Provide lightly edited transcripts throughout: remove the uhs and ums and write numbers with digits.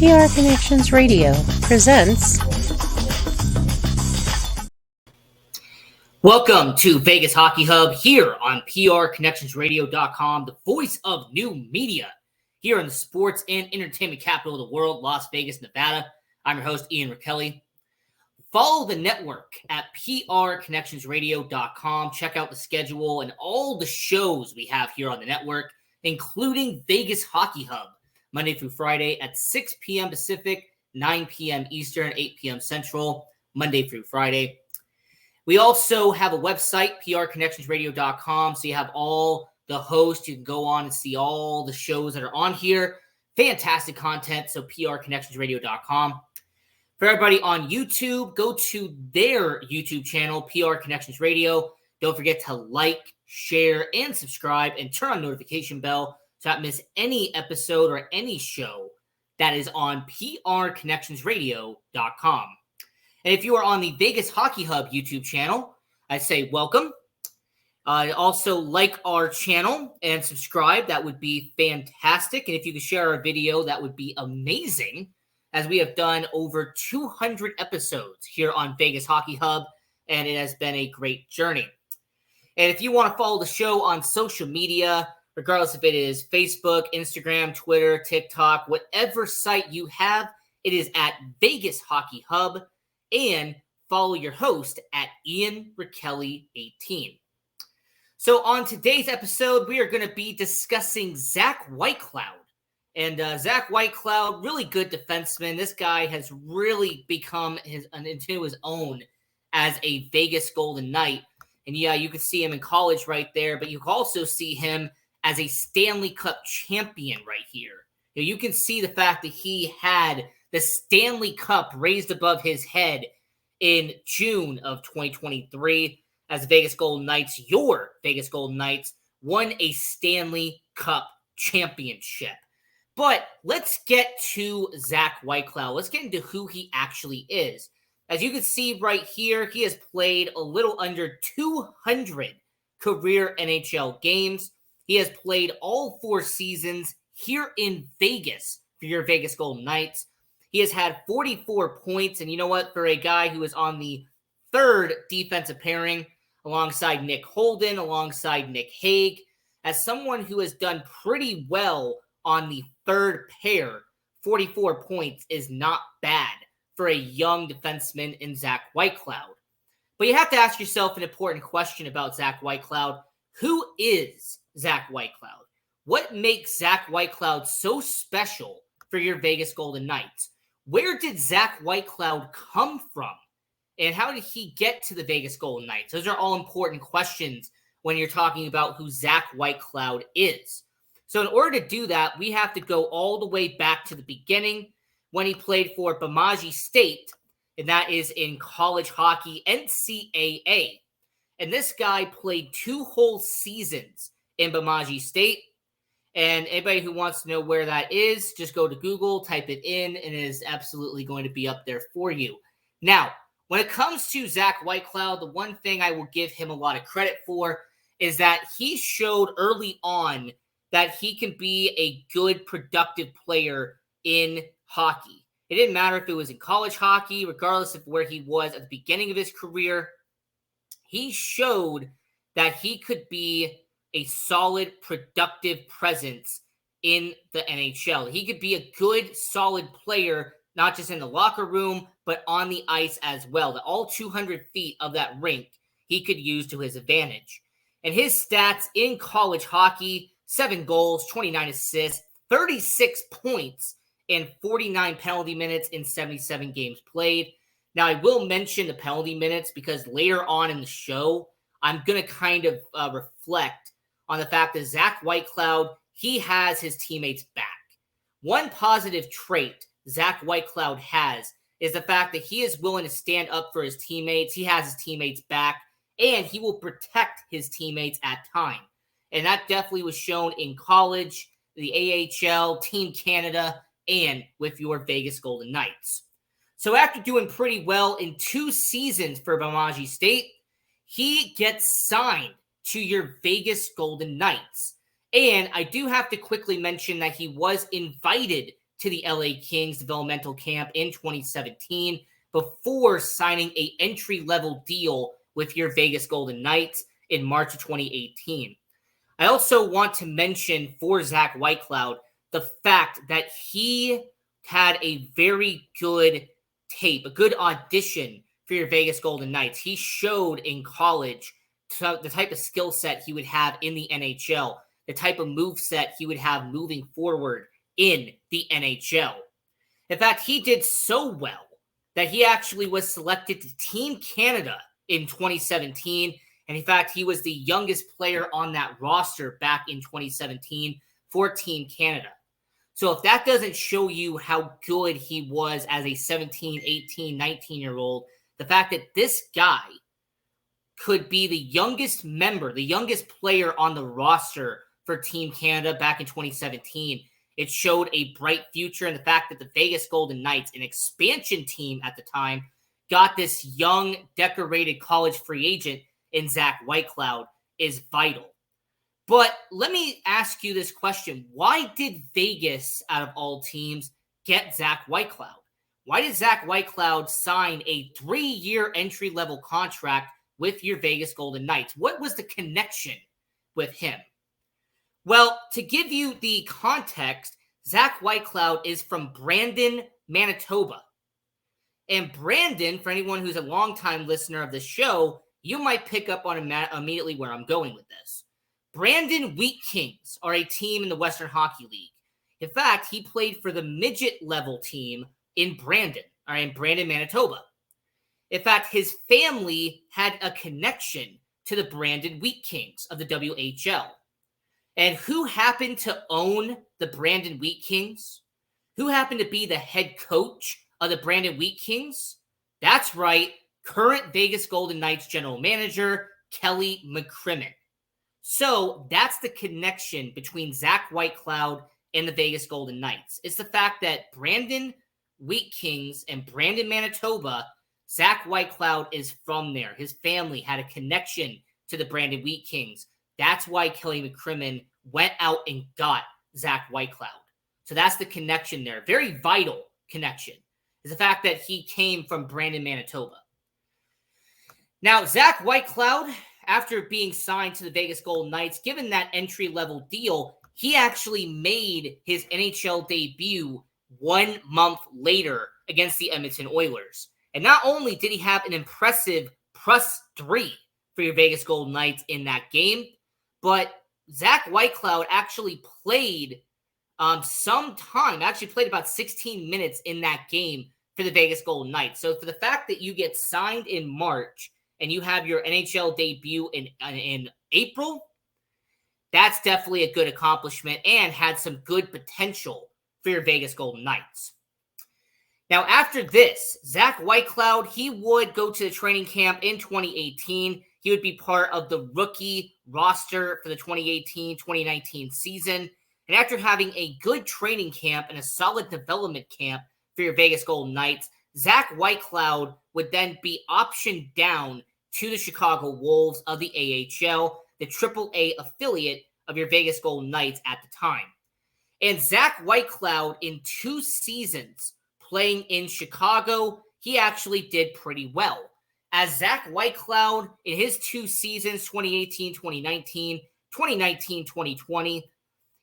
PR Connections Radio presents. Welcome to Vegas Hockey Hub here on PRConnectionsRadio.com, the voice of new media here in the sports and entertainment capital of the world, Las Vegas, Nevada. I'm your host, Ian Rachiele. Follow the network at PRConnectionsRadio.com. Check out the schedule and all the shows we have here on the network, including Vegas Hockey Hub, Monday through Friday at 6 p.m. Pacific, 9 p.m. Eastern, 8 p.m. Central, Monday through Friday. We also have a website, PRConnectionsRadio.com, so you have all the hosts. You can go on and see all the shows that are on here. Fantastic content, so PRConnectionsRadio.com. For everybody on YouTube, go to their YouTube channel, PR Connections Radio. Don't forget to like, share, and subscribe, and turn on notification bell so not miss any episode or any show that is on PRConnectionsRadio.com. And if you are on the Vegas Hockey Hub YouTube channel, I say welcome. Also, like our channel and subscribe. That would be fantastic. And if you could share our video, that would be amazing, as we have done over 200 episodes here on Vegas Hockey Hub, and it has been a great journey. And if you want to follow the show on social media, regardless if it is Facebook, Instagram, Twitter, TikTok, whatever site you have, it is at Vegas Hockey Hub, and follow your host at Ian Rachiele 18. So on today's episode, we are going to be discussing Zach Whitecloud. And Zach Whitecloud, really good defenseman. This guy has really become into his own as a Vegas Golden Knight. And yeah, you can see him in college right there, but you can also see him as a Stanley Cup champion right here. You can see the fact that he had the Stanley Cup raised above his head in June of 2023 as the Vegas Golden Knights, your Vegas Golden Knights, won a Stanley Cup championship. But let's get to Zach Whitecloud. Let's get into who he actually is. As you can see right here, he has played a little under 200 career NHL games. He has played all 4 seasons here in Vegas for your Vegas Golden Knights. He has had 44 points, and you know what? For a guy who is on the 3rd defensive pairing alongside Nick Holden, alongside Nick Hague, as someone who has done pretty well on the 3rd pair, 44 points is not bad for a young defenseman in Zach Whitecloud. But you have to ask yourself an important question about Zach Whitecloud. Who is Zach Whitecloud? What makes Zach Whitecloud so special for your Vegas Golden Knights? Where did Zach Whitecloud come from? And how did he get to the Vegas Golden Knights? Those are all important questions when you're talking about who Zach Whitecloud is. So in order to do that, we have to go all the way back to the beginning when he played for Bemidji State, and that is in college hockey, NCAA. And this guy played 2 whole seasons in Bemidji State. And anybody who wants to know where that is, just go to Google, type it in, and it is absolutely going to be up there for you. Now, when it comes to Zach Whitecloud, the one thing I will give him a lot of credit for is that he showed early on that he can be a good, productive player in hockey. It didn't matter if it was in college hockey, regardless of where he was at the beginning of his career. He showed that he could be a solid, productive presence in the NHL. He could be a good, solid player, not just in the locker room, but on the ice as well. That all 200 feet of that rink he could use to his advantage. And his stats in college hockey: 7 goals, 29 assists, 36 points, and 49 penalty minutes in 77 games played. Now, I will mention the penalty minutes because later on in the show, I'm going to kind of reflect on the fact that Zach Whitecloud, he has his teammates back. One positive trait Zach Whitecloud has is the fact that he is willing to stand up for his teammates. He has his teammates back, and he will protect his teammates at time. And that definitely was shown in college, the AHL, Team Canada, and with your Vegas Golden Knights. So after doing pretty well in 2 seasons for Bemidji State, he gets signed to your Vegas Golden Knights. And I do have to quickly mention that he was invited to the LA Kings developmental camp in 2017 before signing an entry-level deal with your Vegas Golden Knights in March of 2018. I also want to mention for Zach Whitecloud the fact that he had a very good tape, a good audition for your Vegas Golden Knights. He showed in college the type of skill set he would have in the NHL, the type of move set he would have moving forward in the NHL. In fact, he did so well that he actually was selected to Team Canada in 2017. And in fact, he was the youngest player on that roster back in 2017 for Team Canada. So if that doesn't show you how good he was as a 17, 18, 19-year-old, the fact that this guy could be the youngest member, the youngest player on the roster for Team Canada back in 2017, it showed a bright future. And the fact that the Vegas Golden Knights, an expansion team at the time, got this young, decorated college free agent in Zach Whitecloud is vital. But let me ask you this question. Why did Vegas, out of all teams, get Zach Whitecloud? Why did Zach Whitecloud sign a 3-year entry-level contract with your Vegas Golden Knights? What was the connection with him? Well, to give you the context, Zach Whitecloud is from Brandon, Manitoba. And Brandon, for anyone who's a longtime listener of the show, you might pick up on immediately where I'm going with this. Brandon Wheat Kings are a team in the Western Hockey League. In fact, he played for the midget level team in Brandon, Manitoba. In fact, his family had a connection to the Brandon Wheat Kings of the WHL. And who happened to own the Brandon Wheat Kings? Who happened to be the head coach of the Brandon Wheat Kings? That's right, current Vegas Golden Knights general manager, Kelly McCrimmon. So that's the connection between Zach Whitecloud and the Vegas Golden Knights. It's the fact that Brandon Wheat Kings and Brandon, Manitoba, Zach Whitecloud is from there. His family had a connection to the Brandon Wheat Kings. That's why Kelly McCrimmon went out and got Zach Whitecloud. So that's the connection there. Very vital connection is the fact that he came from Brandon, Manitoba. Now, Zach Whitecloud, after being signed to the Vegas Golden Knights, given that entry-level deal, he actually made his NHL debut 1 month later against the Edmonton Oilers. And not only did he have an impressive +3 for your Vegas Golden Knights in that game, but Zach Whitecloud actually played some time, actually played about 16 minutes in that game for the Vegas Golden Knights. So for the fact that you get signed in March and you have your NHL debut in April, that's definitely a good accomplishment and had some good potential for your Vegas Golden Knights. Now, after this, Zach Whitecloud, he would go to the training camp in 2018. He would be part of the rookie roster for the 2018-2019 season. And after having a good training camp and a solid development camp for your Vegas Golden Knights, Zach Whitecloud would then be optioned down to the Chicago Wolves of the AHL, the AAA affiliate of your Vegas Golden Knights at the time. And Zach Whitecloud, in 2 seasons playing in Chicago, he actually did pretty well. As Zach Whitecloud, in his 2 seasons, 2018-2019, 2019-2020,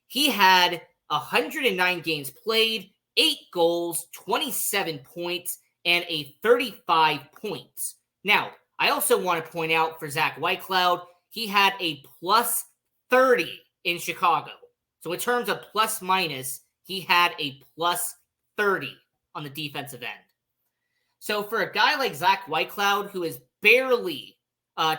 he had 109 games played, 8 goals, 27 points, and a 35 points. Now, I also want to point out for Zach Whitecloud, he had a +30 in Chicago. So in terms of plus minus, he had a +30 on the defensive end. So for a guy like Zach Whitecloud, who is barely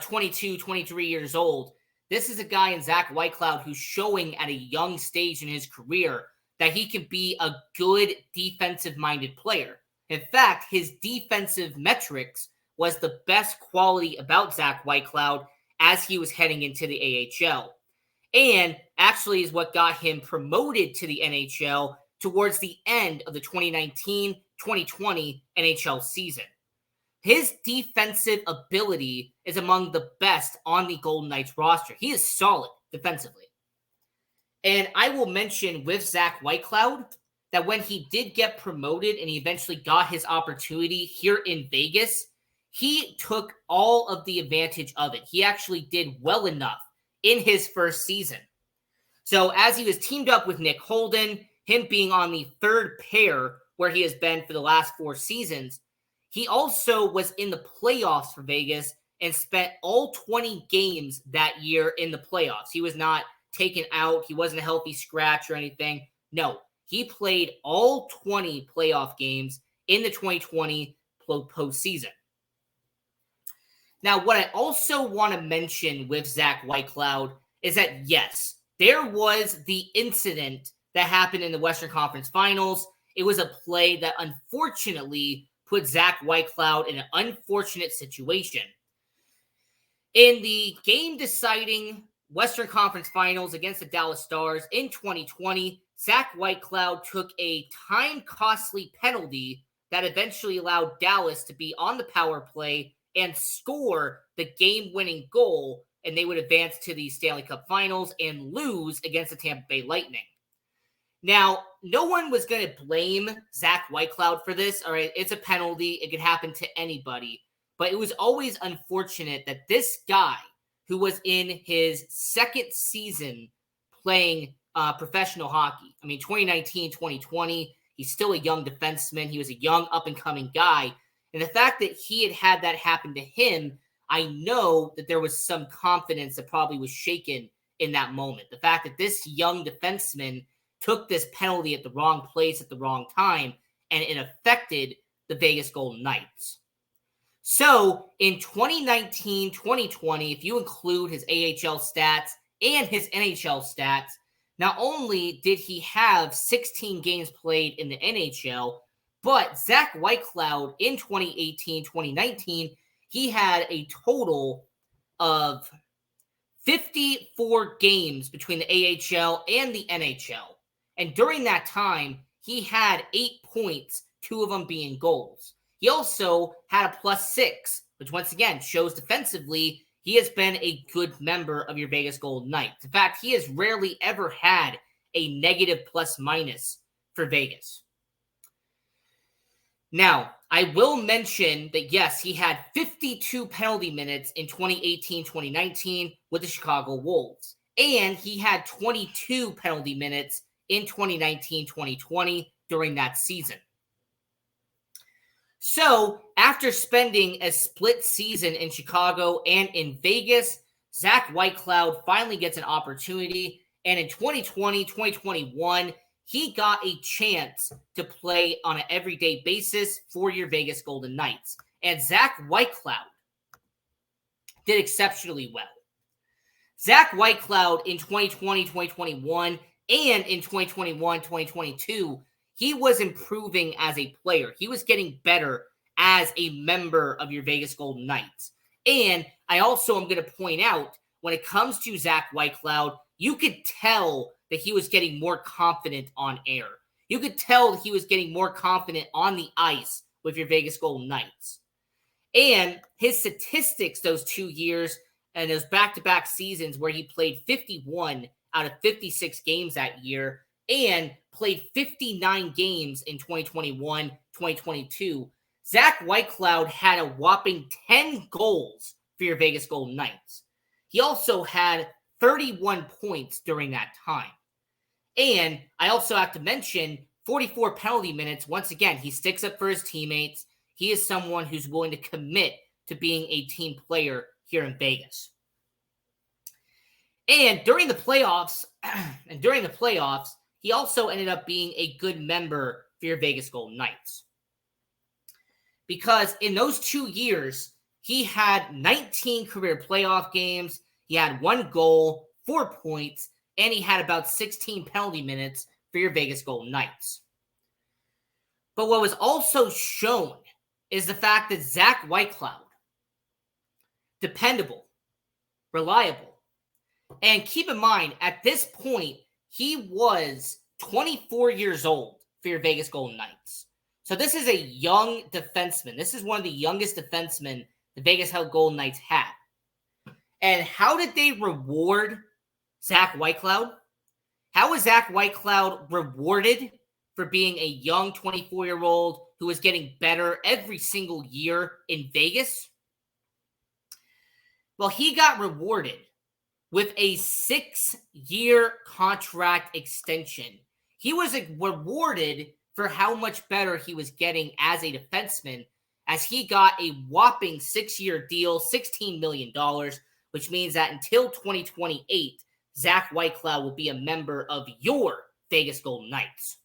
22, 23 years old, this is a guy in Zach Whitecloud who's showing at a young stage in his career that he can be a good defensive-minded player. In fact, his defensive metrics was the best quality about Zach Whitecloud as he was heading into the AHL. And actually is what got him promoted to the NHL towards the end of the 2019-2020 NHL season. His defensive ability is among the best on the Golden Knights roster. He is solid defensively. And I will mention with Zach Whitecloud, that when he did get promoted and he eventually got his opportunity here in Vegas, he took all of the advantage of it. He actually did well enough in his first season. So as he was teamed up with Nick Holden, him being on the third pair where he has been for the last 4 seasons, he also was in the playoffs for Vegas and spent all 20 games that year in the playoffs. He was not taken out. He wasn't a healthy scratch or anything. No, he played all 20 playoff games in the 2020 postseason. Now, what I also want to mention with Zach Whitecloud is that, yes, there was the incident that happened in the Western Conference Finals. It was a play that unfortunately put Zach Whitecloud in an unfortunate situation. In the game-deciding Western Conference Finals against the Dallas Stars in 2020, Zach Whitecloud took a time-costly penalty that eventually allowed Dallas to be on the power play and score the game-winning goal, and they would advance to the Stanley Cup Finals and lose against the Tampa Bay Lightning. Now, no one was going to blame Zach Whitecloud for this. All right, it's a penalty. It could happen to anybody. But it was always unfortunate that this guy, who was in his second season playing professional hockey, 2019, 2020, he's still a young defenseman. He was a young up-and-coming guy. And the fact that he had that happen to him, I know that there was some confidence that probably was shaken in that moment. The fact that this young defenseman took this penalty at the wrong place at the wrong time, and it affected the Vegas Golden Knights. So in 2019, 2020, if you include his AHL stats and his NHL stats, not only did he have 16 games played in the NHL, but Zach Whitecloud in 2018, 2019, he had a total of 54 games between the AHL and the NHL. And during that time, he had 8 points, 2 of them being goals. He also had a +6, which once again shows defensively he has been a good member of your Vegas Golden Knights. In fact, he has rarely ever had a negative plus-minus for Vegas. Now, I will mention that, yes, he had 52 penalty minutes in 2018-2019 with the Chicago Wolves. And he had 22 penalty minutes in 2019-2020 during that season. So, after spending a split season in Chicago and in Vegas, Zach Whitecloud finally gets an opportunity. And in 2020, 2021, he got a chance to play on an everyday basis for your Vegas Golden Knights. And Zach Whitecloud did exceptionally well. Zach Whitecloud in 2020, 2021, and in 2021, 2022, he was improving as a player. He was getting better as a member of your Vegas Golden Knights. And I also am going to point out, when it comes to Zach Whitecloud, you could tell that he was getting more confident on air. You could tell that he was getting more confident on the ice with your Vegas Golden Knights. And his statistics those 2 years and those back-to-back seasons where he played 51 out of 56 games that year and played 59 games in 2021, 2022, Zach Whitecloud had a whopping 10 goals for your Vegas Golden Knights. He also had 31 points during that time. And I also have to mention 44 penalty minutes. Once again, he sticks up for his teammates. He is someone who's willing to commit to being a team player here in Vegas. And during the playoffs, he also ended up being a good member for your Vegas Golden Knights. Because in those 2 years, he had 19 career playoff games. He had 1 goal, 4 points, and he had about 16 penalty minutes for your Vegas Golden Knights. But what was also shown is the fact that Zach Whitecloud, dependable, reliable, and keep in mind, at this point, he was 24 years old for your Vegas Golden Knights. So this is a young defenseman. This is one of the youngest defensemen the Vegas Golden Knights had. And how did they reward Zach Whitecloud? How was Zach Whitecloud rewarded for being a young 24-year-old who is getting better every single year in Vegas? Well, he got rewarded with a 6-year contract extension. He was rewarded for how much better he was getting as a defenseman, as he got a whopping 6-year deal, $16 million, which means that until 2028, Zach Whitecloud will be a member of your Vegas Golden Knights.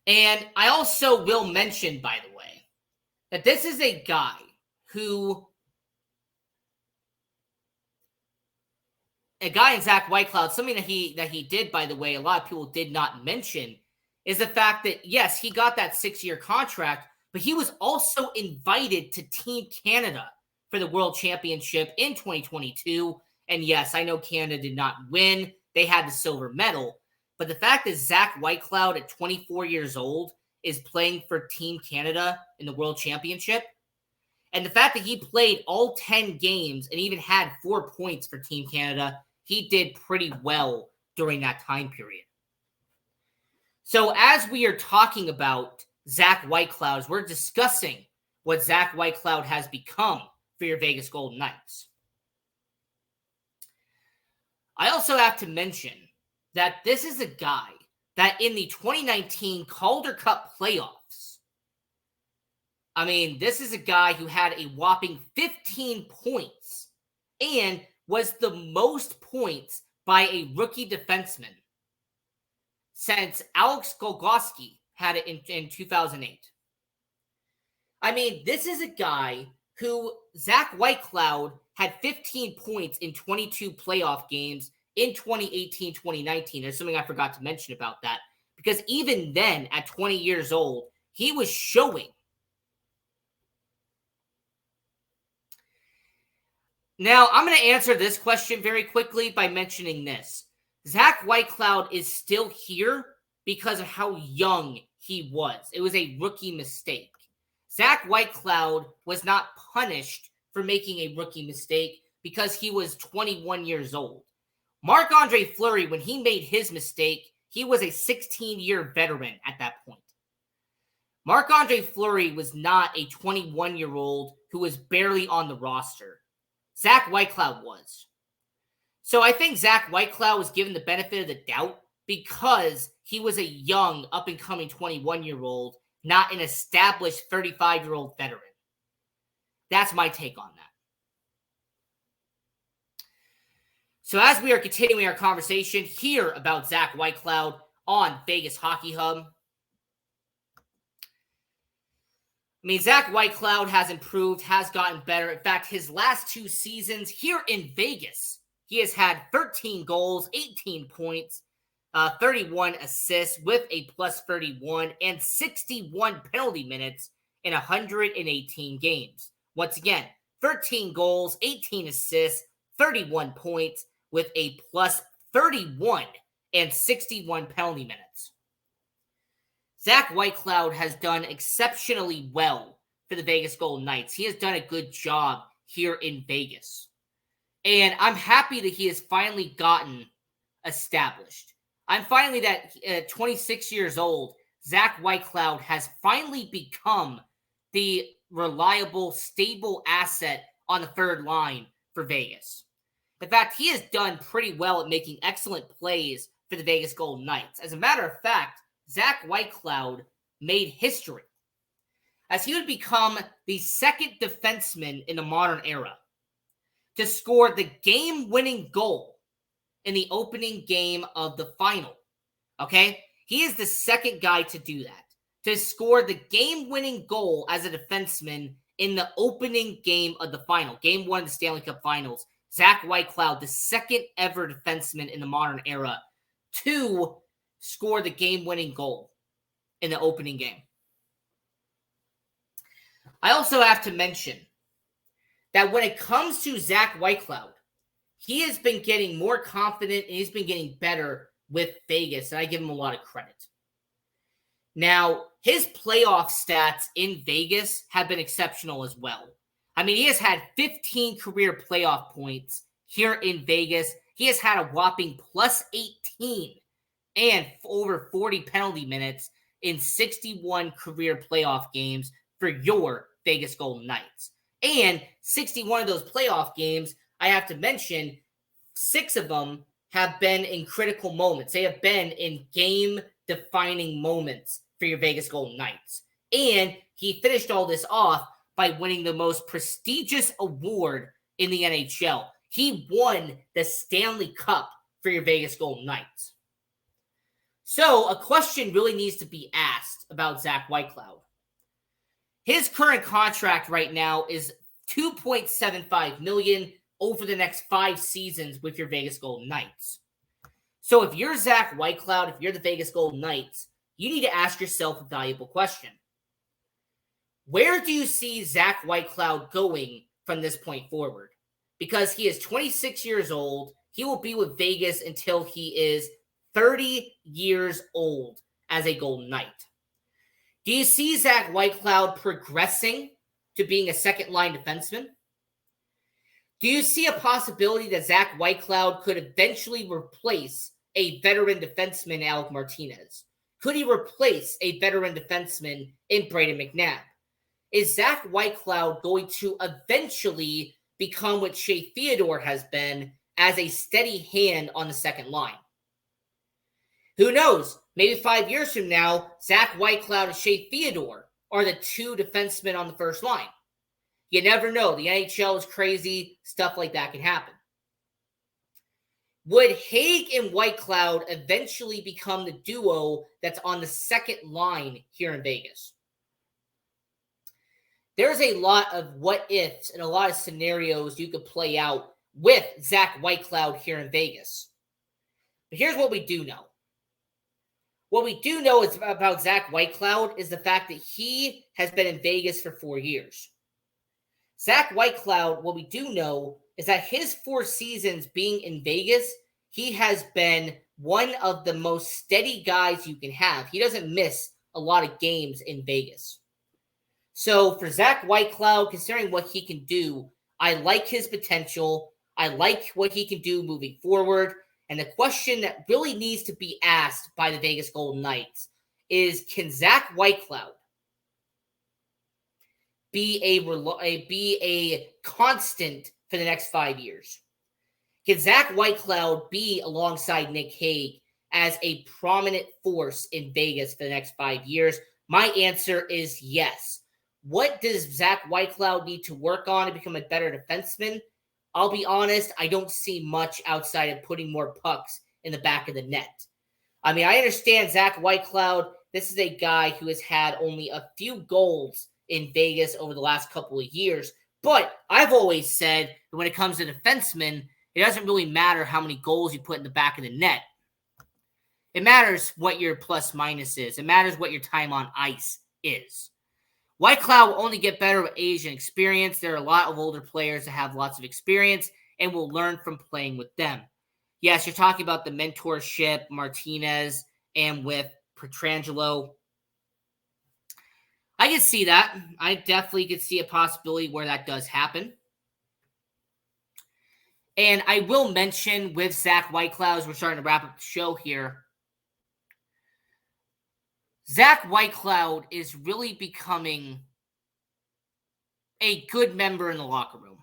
And I also will mention, by the way, that this is a guy who, a guy in Zach Whitecloud, something that he did, by the way, a lot of people did not mention, is the fact that, yes, he got that 6-year contract, but he was also invited to Team Canada for the World Championship in 2022. And yes, I know Canada did not win. They had the silver medal. But the fact that Zach Whitecloud at 24 years old is playing for Team Canada in the World Championship, and the fact that he played all 10 games and even had 4 points for Team Canada, he did pretty well during that time period. So as we are talking about Zach Whitecloud, as we're discussing what Zach Whitecloud has become for your Vegas Golden Knights, I also have to mention that this is a guy that in the 2019 Calder Cup playoffs, I mean, this is a guy who had a whopping 15 points and was the most points by a rookie defenseman since Alex Goligoski had it in 2008. I mean, this is a guy who, Zach Whitecloud, had 15 points in 22 playoff games in 2018-2019. There's something I forgot to mention about that, because even then, at 20 years old, he was showing. Now, I'm going to answer this question very quickly by mentioning this. Zach Whitecloud is still here because of how young he was. It was a rookie mistake. Zach Whitecloud was not punished for making a rookie mistake because he was 21 years old. Marc-Andre Fleury, when he made his mistake, he was a 16-year veteran at that point. Marc-Andre Fleury was not a 21-year-old who was barely on the roster. Zach Whitecloud was. So I think Zach Whitecloud was given the benefit of the doubt because he was a young, up-and-coming 21-year-old, not an established 35-year-old veteran. That's my take on that. So as we are continuing our conversation here about Zach Whitecloud on Vegas Hockey Hub, I mean, Zach Whitecloud has improved, has gotten better. In fact, his last 2 seasons here in Vegas, he has had 13 goals, 18 points, 31 assists with a plus 31, and 61 penalty minutes in 118 games. Once again, 13 goals, 18 assists, 31 points with a plus 31 and 61 penalty minutes. Zach Whitecloud has done exceptionally well for the Vegas Golden Knights. He has done a good job here in Vegas. And I'm happy that he has finally gotten established. I'm finally that at 26 years old, Zach Whitecloud has finally become the reliable, stable asset on the third line for Vegas. In fact, he has done pretty well at making excellent plays for the Vegas Golden Knights. As a matter of fact, Zach Whitecloud made history as he would become the second defenseman in the modern era to score the game-winning goal in the opening game of the final. Okay? He is the second guy to do that, to score the game-winning goal as a defenseman in the opening game of the final, Game 1 of the Stanley Cup Finals. Zach Whitecloud, the second ever defenseman in the modern era to score the game-winning goal in the opening game. I also have to mention that when it comes to Zach Whitecloud, he has been getting more confident and he's been getting better with Vegas, and I give him a lot of credit. Now, his playoff stats in Vegas have been exceptional as well. I mean, he has had 15 career playoff points here in Vegas. He has had a whopping plus 18 and over 40 penalty minutes in 61 career playoff games for your Vegas Golden Knights. And 61 of those playoff games, I have to mention, 6 of them have been in critical moments. They have been in game-defining moments for your Vegas Golden Knights. And he finished all this off by winning the most prestigious award in the NHL. He won the Stanley Cup for your Vegas Golden Knights. So a question really needs to be asked about Zach Whitecloud. His current contract right now is $2.75 million over the next 5 seasons with your Vegas Golden Knights. So if you're Zach Whitecloud, if you're the Vegas Golden Knights, you need to ask yourself a valuable question. Where do you see Zach Whitecloud going from this point forward? Because he is 26 years old. He will be with Vegas until he is 30 years old as a Golden Knight. Do you see Zach Whitecloud progressing to being a second-line defenseman? Do you see a possibility that Zach Whitecloud could eventually replace a veteran defenseman, Alec Martinez? Could he replace a veteran defenseman in Brayden McNabb? Is Zach Whitecloud going to eventually become what Shea Theodore has been as a steady hand on the second line? Who knows? Maybe 5 years from now, Zach Whitecloud and Shea Theodore are the 2 defensemen on the first line. You never know. The NHL is crazy. Stuff like that can happen. Would Haig and Whitecloud eventually become the duo that's on the second line here in Vegas? There's a lot of what ifs and a lot of scenarios you could play out with Zach Whitecloud here in Vegas. But here's what we do know. What we do know is about Zach Whitecloud is the fact that he has been in Vegas for 4 years. Zach Whitecloud, what we do know is that his 4 seasons being in Vegas, he has been one of the most steady guys you can have. He doesn't miss a lot of games in Vegas. So for Zach Whitecloud, considering what he can do, I like his potential. I like what he can do moving forward. And the question that really needs to be asked by the Vegas Golden Knights is, can Zach Whitecloud be a constant for the next 5 years? Can Zach Whitecloud be alongside Nick Hague as a prominent force in Vegas for the next 5 years? My answer is yes. What does Zach Whitecloud need to work on to become a better defenseman? I'll be honest, I don't see much outside of putting more pucks in the back of the net. I mean, I understand Zach Whitecloud. This is a guy who has had only a few goals in Vegas over the last couple of years. But I've always said that when it comes to defensemen, it doesn't really matter how many goals you put in the back of the net. It matters what your plus minus is. It matters what your time on ice is. Whitecloud will only get better with age and experience. There are a lot of older players that have lots of experience and will learn from playing with them. Yes, you're talking about the mentorship, Martinez, and with Pietrangelo. I can see that. I definitely could see a possibility where that does happen. And I will mention with Zach Whitecloud, as we're starting to wrap up the show here, Zach Whitecloud is really becoming a good member in the locker room.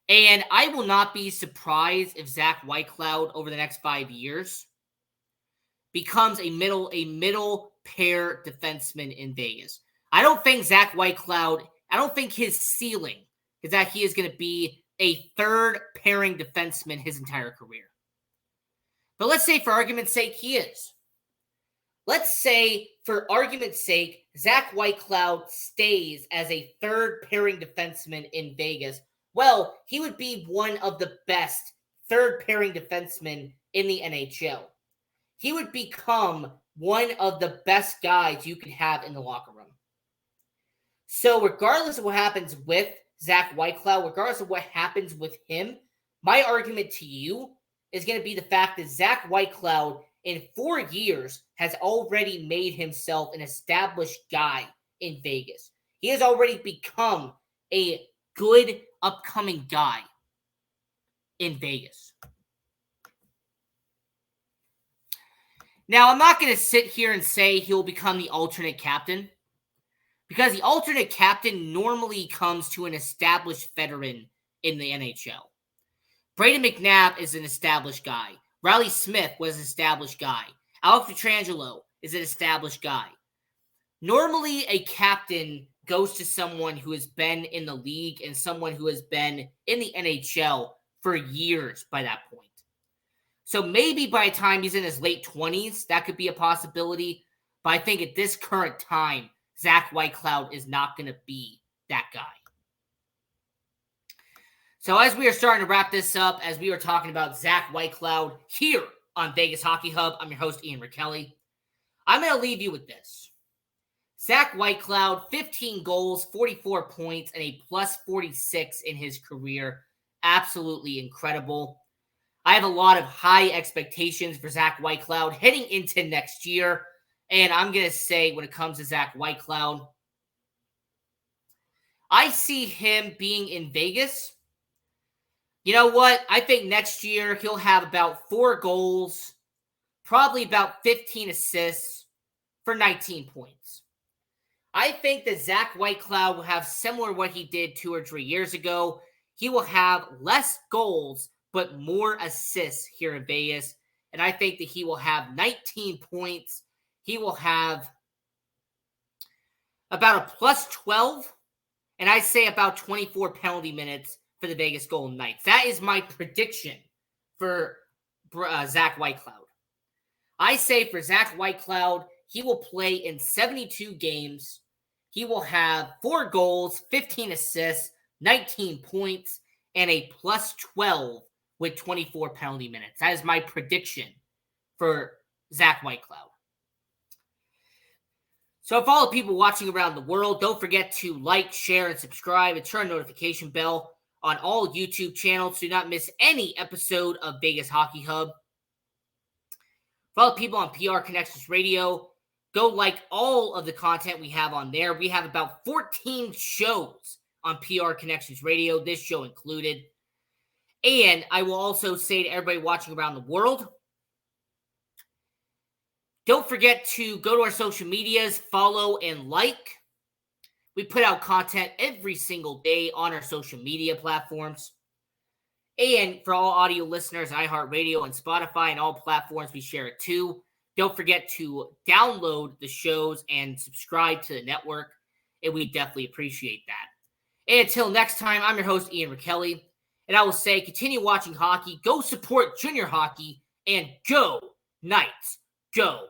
And I will not be surprised if Zach Whitecloud over the next 5 years becomes a middle pair defenseman in Vegas. I don't think Zach Whitecloud, I don't think his ceiling is that he is going to be a third pairing defenseman his entire career. But let's say for argument's sake, he is. Let's say, for argument's sake, Zach Whitecloud stays as a third pairing defenseman in Vegas. Well, he would be one of the best third pairing defensemen in the NHL. He would become one of the best guys you could have in the locker room. So regardless of what happens with Zach Whitecloud, regardless of what happens with him, my argument to you is going to be the fact that Zach Whitecloud in 4 years has already made himself an established guy in Vegas. He has already become a good upcoming guy in Vegas. Now, I'm not going to sit here and say he'll become the alternate captain, because the alternate captain normally comes to an established veteran in the NHL. Braden McNabb is an established guy. Riley Smith was an established guy. Alex Pietrangelo is an established guy. Normally, a captain goes to someone who has been in the league and someone who has been in the NHL for years by that point. So maybe by the time he's in his late 20s, that could be a possibility. But I think at this current time, Zach Whitecloud is not going to be that guy. So as we are starting to wrap this up, as we are talking about Zach Whitecloud here on Vegas Hockey Hub, I'm your host, Ian Rachiele. I'm going to leave you with this. Zach Whitecloud, 15 goals, 44 points, and a plus 46 in his career. Absolutely incredible. I have a lot of high expectations for Zach Whitecloud heading into next year. And I'm going to say when it comes to Zach Whitecloud, I see him being in Vegas. You know what? I think next year he'll have about 4 goals, probably about 15 assists for 19 points. I think that Zach Whitecloud will have similar to what he did 2 or 3 years ago. He will have less goals, but more assists here in Vegas. And I think that he will have 19 points. He will have about a plus 12. And I say about 24 penalty minutes for the Vegas Golden Knights. That is my prediction for Zach Whitecloud. I say for Zach Whitecloud, he will play in 72 games. He will have 4 goals, 15 assists, 19 points, and a plus 12 with 24 penalty minutes. That is my prediction for Zach Whitecloud. So for all the people watching around the world, don't forget to like, share, and subscribe, and turn notification bell on all YouTube channels to not miss any episode of Vegas Hockey Hub. For all the people on PR Connections Radio, go like all of the content we have on there. We have about 14 shows on PR Connections Radio, this show included. And I will also say to everybody watching around the world, don't forget to go to our social medias, follow and like. We put out content every single day on our social media platforms. And for all audio listeners, iHeartRadio and Spotify and all platforms, we share it too. Don't forget to download the shows and subscribe to the network. And we definitely appreciate that. And until next time, I'm your host, Ian Rachiele. And I will say, continue watching hockey, go support junior hockey, and go Knights, go!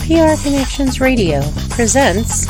PR Connections Radio presents